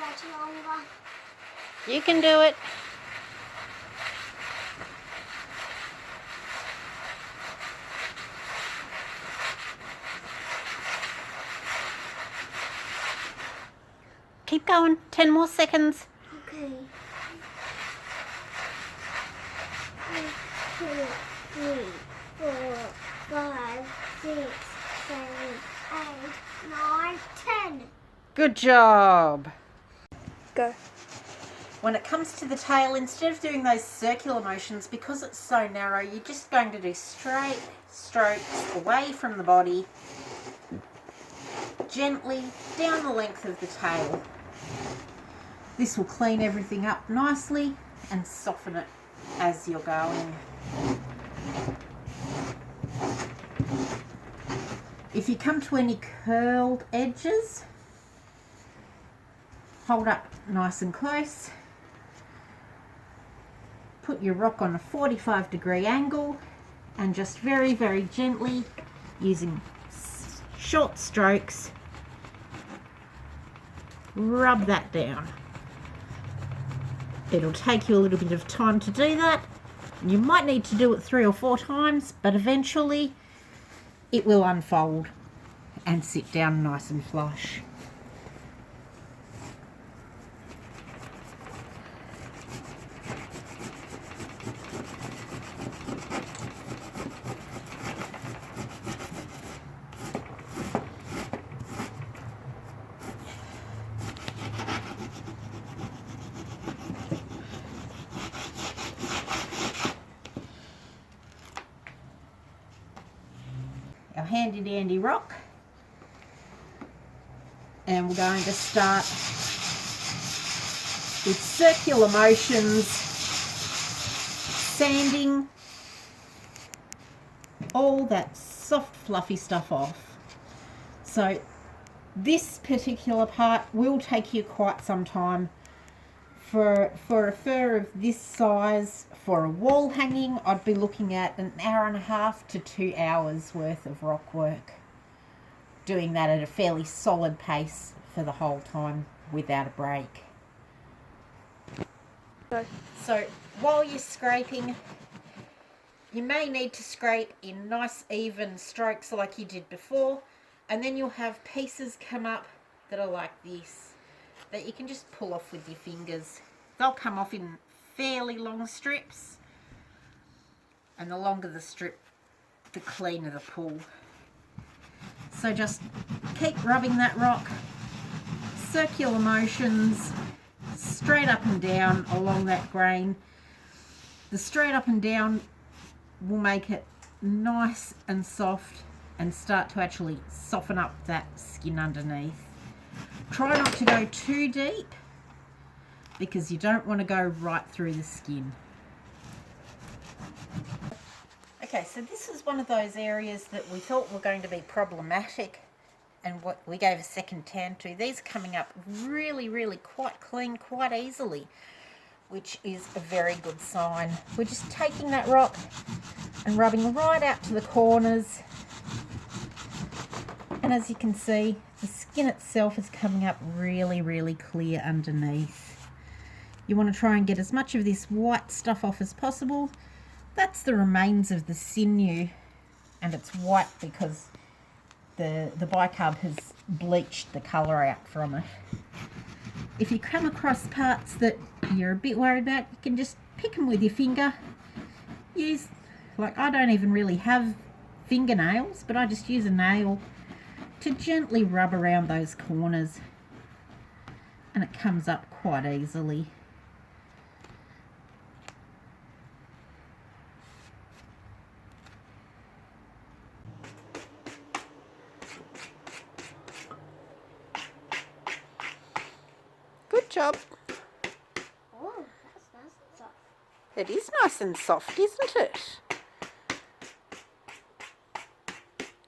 much longer. You can do it. Keep going. 10 more seconds. Okay. 1, 2, 3, 4, 5, 6, 7, 8, 9, 10. Good job. Go. When it comes to the tail, instead of doing those circular motions, because it's so narrow, you're just going to do straight strokes away from the body, gently down the length of the tail. This will clean everything up nicely and soften it as you're going. If you come to any curled edges, hold up nice and close. Put your rock on a 45-degree angle and just very, very gently, using short strokes, rub that down. It'll take you a little bit of time to do that. You might need to do it 3 or 4 times, but eventually it will unfold and sit down nice and flush. Our handy dandy rock, and we're going to start with circular motions, sanding all that soft fluffy stuff off. So this particular part will take you quite some time. For a fur of this size, for a wall hanging, I'd be looking at 1.5 to 2 hours worth of rock work. Doing that at a fairly solid pace for the whole time without a break. So while you're scraping, you may need to scrape in nice even strokes like you did before, and then you'll have pieces come up that are like this, that you can just pull off with your fingers. They'll come off in fairly long strips, and the longer the strip, the cleaner the pull. So just keep rubbing that rock, circular motions, straight up and down along that grain. The straight up and down will make it nice and soft and start to actually soften up that skin underneath. Try not to go too deep because you don't want to go right through the skin. Okay, so this is one of those areas that we thought were going to be problematic and what we gave a second tan to. These are coming up really, really quite clean, quite easily, which is a very good sign. We're just taking that rock and rubbing right out to the corners. And as you can see, the skin itself is coming up really, really clear underneath. You want to try and get as much of this white stuff off as possible. That's the remains of the sinew, and it's white because the bicarb has bleached the colour out from it. If you come across parts that you're a bit worried about, you can just pick them with your finger. I don't even really have fingernails, but I just use a nail to gently rub around those corners, and it comes up quite easily. Good job. Oh, that's nice and soft. It is nice and soft, isn't it?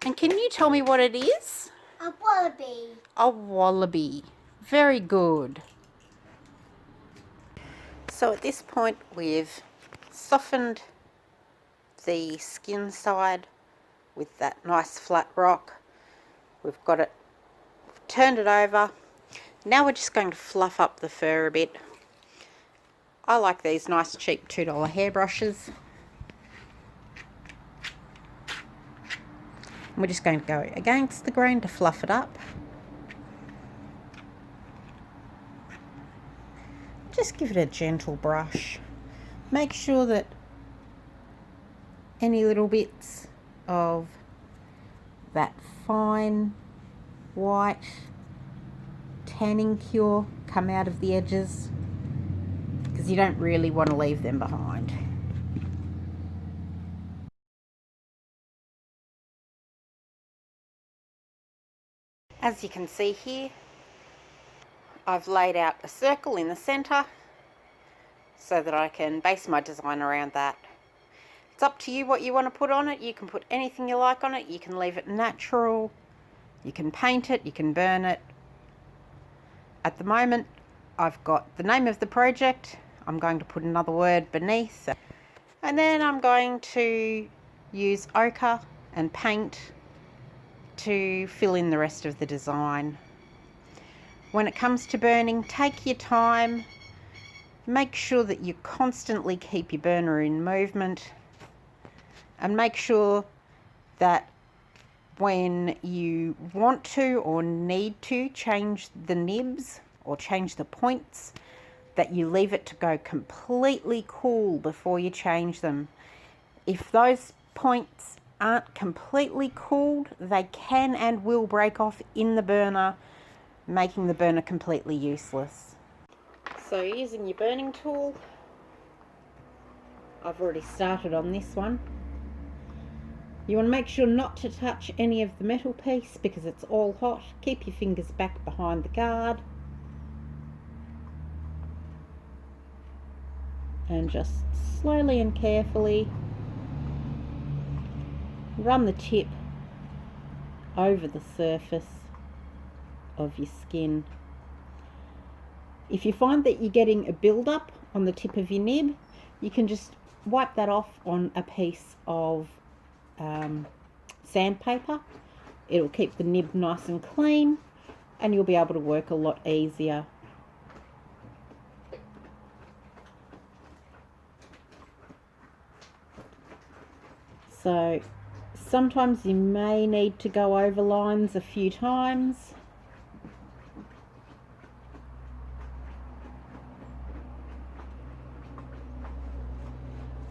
And can you tell me what it is? A wallaby. A wallaby. Very good. So at this point we've softened the skin side with that nice flat rock. We've got it, turned it over. Now we're just going to fluff up the fur a bit. I like these nice cheap $2 hairbrushes. We're just going to go against the grain to fluff it up. Just give it a gentle brush. Make sure that any little bits of that fine white tanning cure come out of the edges, because you don't really want to leave them behind. As you can see here, I've laid out a circle in the centre so that I can base my design around that. It's up to you what you want to put on it. You can put anything you like on it. You can leave it natural. You can paint it. You can burn it. At the moment, I've got the name of the project. I'm going to put another word beneath. And then I'm going to use ochre and paint to fill in the rest of the design. When it comes to burning, take your time. Make sure that you constantly keep your burner in movement, and make sure that when you want to or need to change the nibs or change the points, that you leave it to go completely cool before you change them. If those points aren't completely cooled, they can and will break off in the burner, making the burner completely useless. So using your burning tool, I've already started on this one. You want to make sure not to touch any of the metal piece because it's all hot. Keep your fingers back behind the guard. And just slowly and carefully run the tip over the surface of your skin. If you find that you're getting a build-up on the tip of your nib, you can just wipe that off on a piece of sandpaper. It'll keep the nib nice and clean, and you'll be able to work a lot easier. So sometimes you may need to go over lines a few times.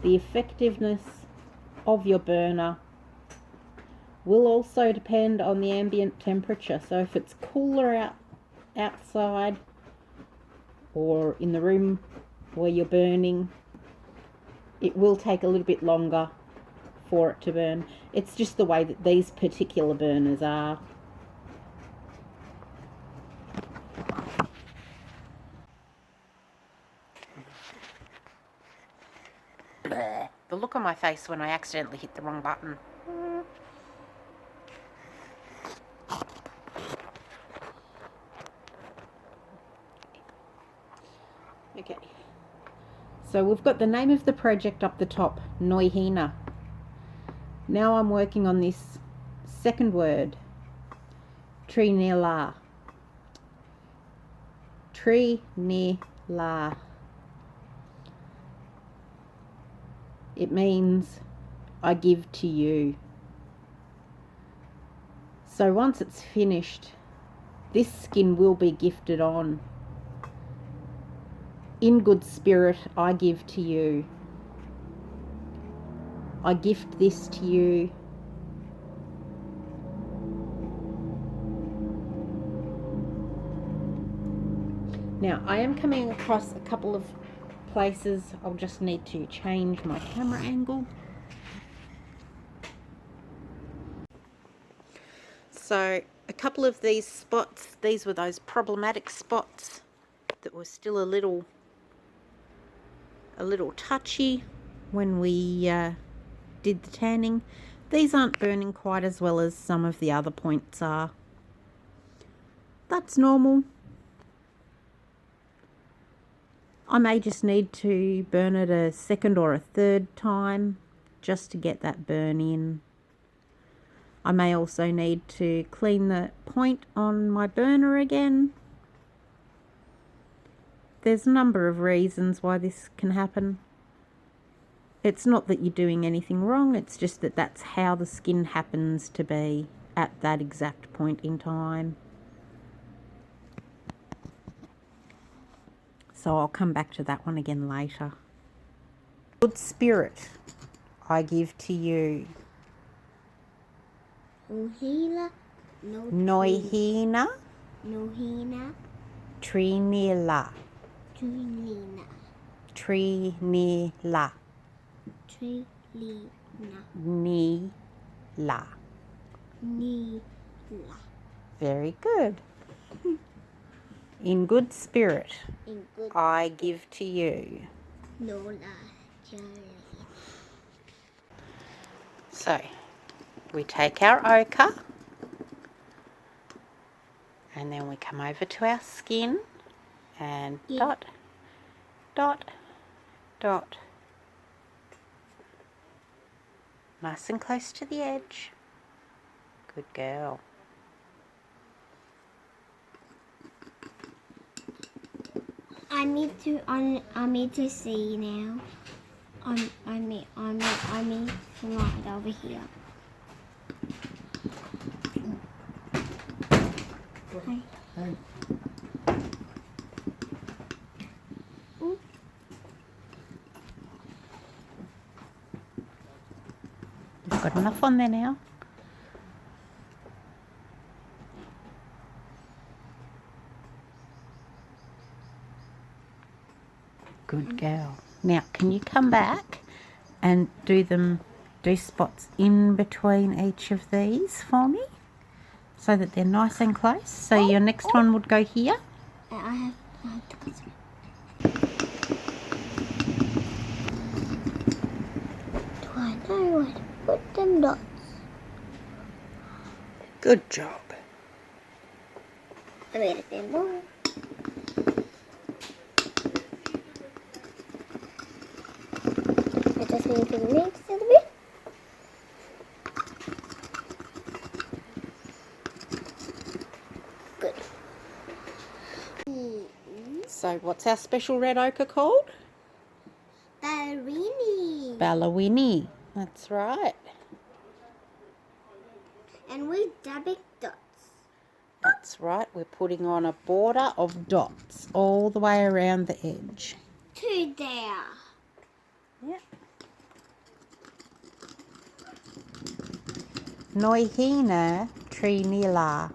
The effectiveness of your burner will also depend on the ambient temperature. So if it's cooler outside or in the room where you're burning, it will take a little bit longer for it to burn. It's just the way that these particular burners are. The look on my face when I accidentally hit the wrong button. Okay. So we've got the name of the project up the top, neice. Now I'm working on this second word, trinela. Trinela. It means I give to you. So once it's finished, this skin will be gifted on. In good spirit, I give to you. I gift this to you. Now, I am coming across a couple of places. I'll just need to change my camera angle. So, a couple of these spots, these were those problematic spots that were still a little touchy when we did the tanning. These aren't burning quite as well as some of the other points are. That's normal. I may just need to burn it a second or a third time just to get that burn in. I may also need to clean the point on my burner again. there's a number of reasons why this can happen. It's not that you're doing anything wrong, it's just that that's how the skin happens to be at that exact point in time. So I'll come back to that one again later. Good spirit, I give to you. Nohina. Noihina. Nohina. Trinila. Trilina. Trinila. Trilina. Nila. Nila. Very good. In good spirit, In good I give to you. Nola. Jolly. So, we take our ochre and then we come over to our skin and dot, dot, dot. Nice and close to the edge. Good girl. I need to see now. I need to light over here. Hey. You've got enough on there now. Good girl. Now, can you come back and do spots in between each of these for me? So that they're nice and close. So your next one would go here. I have to put some. Do I know where to put them dots? Good job. I made a bit more. I just need to mix it a bit. Good. So what's our special red ochre called? Ballerini. Ballawini. That's right. And we dabbing dots. That's right. We're putting on a border of dots all the way around the edge. To there. Yep. Noihina Trinila.